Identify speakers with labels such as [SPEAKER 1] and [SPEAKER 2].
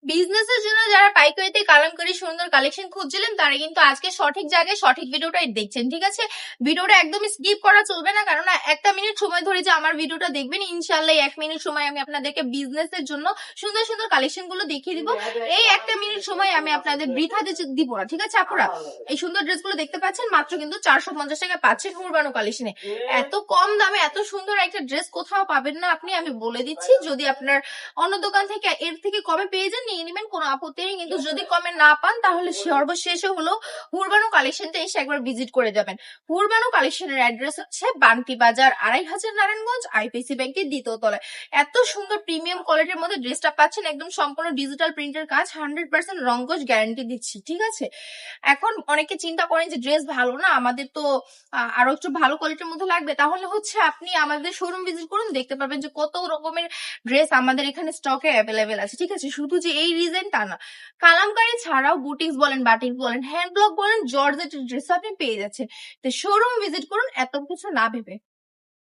[SPEAKER 1] বিজনেসের জন্য যারা পাইকারিতে কালামকারী সুন্দর কালেকশন খুঁজছিলেন তারা কিন্তু আজকে সঠিক জায়গায় সঠিক ভিডিওটাই দেখছেন। ঠিক আছে, ভিডিওটা একদমই স্কিপ করা চলবে না, কারণ একটা মিনিট সময় ধরে যে আমার ভিডিওটা দেখবেন, ইনশাল্লাহ 1 মিনিট সময় আমি আপনাদেরকে বিজনেসের জন্য সুন্দর সুন্দর কালেকশন গুলো দেখিয়ে দিব। এই 1 মিনিট সময় আমি আপনাদের বৃথা দিব না। ঠিক আছে আপুরা, এই সুন্দর ড্রেসগুলো দেখতে পাচ্ছেন মাত্র কিন্তু 450 টাকা পাচ্ছেন হুরবানো কালেকশনে। এত কম দামে এত সুন্দর একটা ড্রেস কোথাও পাবেন না আপনি, আমি বলে দিচ্ছি। যদি আপনার অন্য দোকান থেকে এর থেকে কমে পেয়ে যান নিয়ে নেবেন, কোনো আপত্তি নেই। কিন্তু যদি কমে না পান তাহলে সর্বশেষে হলো হুরবানো কালেকশনটা এসে একবার ভিজিট করে যাবেন। হুরবানো কালেকশনের অ্যাড্রেস হচ্ছে বান্টি বাজার 2500 নারায়ণগঞ্জ, আইপিসি ব্যাংকের দ্বিতীয় তলায়। এত সুন্দর প্রিমিয়াম কোয়ালিটির মধ্যে ড্রেসটা পাচ্ছেন, একদম সম্পূর্ণ ডিজিটাল প্রিন্টের কাজ, 100% রঙ্গজ গ্যারান্টি দিচ্ছি। ঠিক আছে, এখন অনেকে চিন্তা করেন যে ড্রেস ভালো না, আমাদের তো আরো একটু ভালো কোয়ালিটির মধ্যে লাগবে, তাহলে হচ্ছে আপনি আমাদের শোরুম ভিজিট করুন, দেখতে পারবেন যে কত রকমের ড্রেস আমাদের এখানে স্টকে অ্যাভেলেবেল আছে। ঠিক আছে, শুধু যে এই রিজেন তা না, কালামকারী ছাড়াও বুটিক্স বলেন, বাটিক বলেন, হ্যান্ড ব্লক বলেন, জর্জেটের ড্রেস আপনি পেয়ে যাচ্ছেন। তো শোরুম ভিজিট করুন এত কিছু না ভেবে।